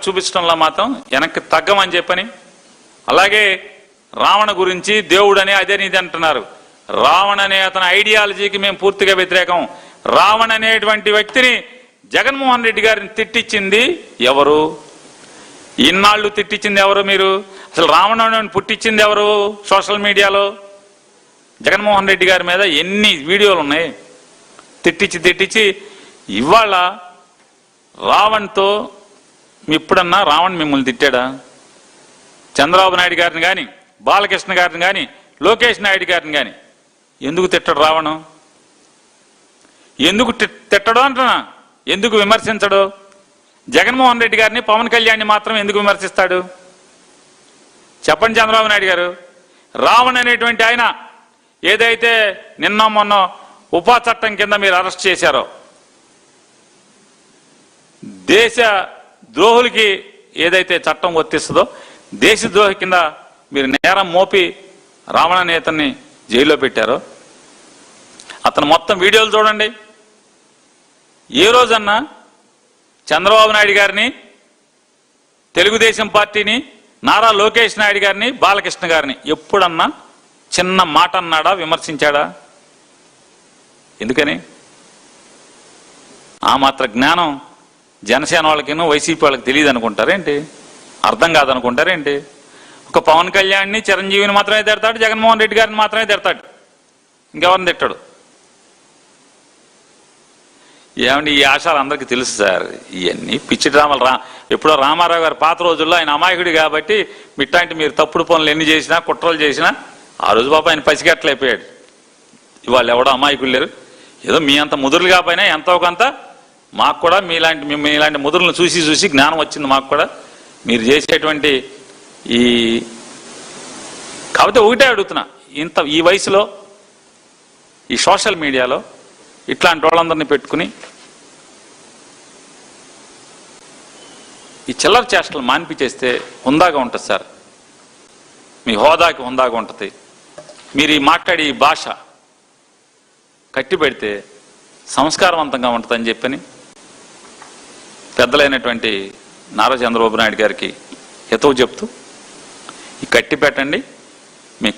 చూపించడంలో మాత్రం వెనక్కి తగ్గమని చెప్పని, అలాగే రావణ గురించి దేవుడని అదే నీది అంటున్నారు. రావణ అనే అతని ఐడియాలజీకి మేము పూర్తిగా వ్యతిరేకం. రావణ అనేటువంటి వ్యక్తిని జగన్మోహన్ రెడ్డి గారిని తిట్టించింది ఎవరు? ఇన్నాళ్ళు తిట్టించింది ఎవరు? మీరు అసలు రావణుని పుట్టించింది ఎవరు? సోషల్ మీడియాలో జగన్మోహన్ రెడ్డి గారి మీద ఎన్ని వీడియోలు ఉన్నాయి తిట్టించి ఇవాళ రావణ్తో ఇప్పుడన్నా రావణ్ మిమ్మల్ని తిట్టాడా? చంద్రబాబు నాయుడు గారిని కానీ, బాలకృష్ణ గారిని కానీ, లోకేష్ నాయుడు గారిని కానీ ఎందుకు తిట్టడు రావణం? ఎందుకు తిట్టడు అంటున్నా, ఎందుకు విమర్శించడు? జగన్మోహన్ రెడ్డి గారిని, పవన్ కళ్యాణ్ని మాత్రం ఎందుకు విమర్శిస్తాడు? చెప్పండి చంద్రబాబు నాయుడు గారు. రావణ్ అనేటువంటి ఆయన ఏదైతే నిన్న మొన్న ఉపా చట్టం కింద మీరు అరెస్ట్ చేశారో, దేశ ద్రోహులకి ఏదైతే చట్టం వర్తిస్తుందో దేశద్రోహి కింద మీరు నేరం మోపి రావణ నేతని జైల్లో పెట్టారో, అతను మొత్తం వీడియోలు చూడండి. ఏ రోజన్నా చంద్రబాబు నాయుడు గారిని, తెలుగుదేశం పార్టీని, నారా లోకేష్ నాయుడు గారిని, బాలకృష్ణ గారిని ఎప్పుడన్నా చిన్న మాట అన్నాడా? విమర్శించాడా? ఎందుకని? ఆ మాత్ర జ్ఞానం జనసేన వాళ్ళకిను వైసీపీ వాళ్ళకి తెలియదు అనుకుంటారేంటి? అర్థం కాదనుకుంటారేంటి? ఒక పవన్ కళ్యాణ్ని, చిరంజీవిని మాత్రమే తిడతాడు, జగన్మోహన్ రెడ్డి గారిని మాత్రమే తిడతాడు, ఇంకెవరిని తిట్టాడు. ఏమండి, ఈ ఆశాలు అందరికీ తెలుసు సార్. ఇవన్నీ పిచ్చి డ్రామాలు. ఎప్పుడో రామారావు గారు పాత రోజుల్లో ఆయన అమాయకుడు కాబట్టి మిట్టాంటి మీరు తప్పుడు పనులు ఎన్ని చేసినా, కుట్రలు చేసినా ఆ రోజు పాప ఆయన పసిగట్టలేకపోయాడు. ఇవాళ ఎవడో అమాయకులు లేరు. ఏదో మీ అంత ముదురులు కాకపోయినా ఎంతో కొంత మాకు కూడా మీలాంటి ముదురులను చూసి జ్ఞానం వచ్చింది మాకు కూడా. మీరు చేసేటువంటి ఈ కాకపోతే ఒకటే అడుగుతున్నా, ఈ వయసులో ఈ సోషల్ మీడియాలో ఇట్లాంటి వాళ్ళందరినీ పెట్టుకుని ఈ చిల్లర చేష్టలు మాన్పించేస్తే హుందాగా ఉంటుంది సార్. మీ హోదాకి హుందాగా ఉంటుంది. మీరు ఈ మాట్లాడే ఈ భాష కట్టి పెడితే సంస్కారవంతంగా ఉంటుందని చెప్పని పెద్దలైనటువంటి నారా చంద్రబాబు నాయుడు గారికి హితవు చెప్తూ ఈ కట్టి పెట్టండి. మీ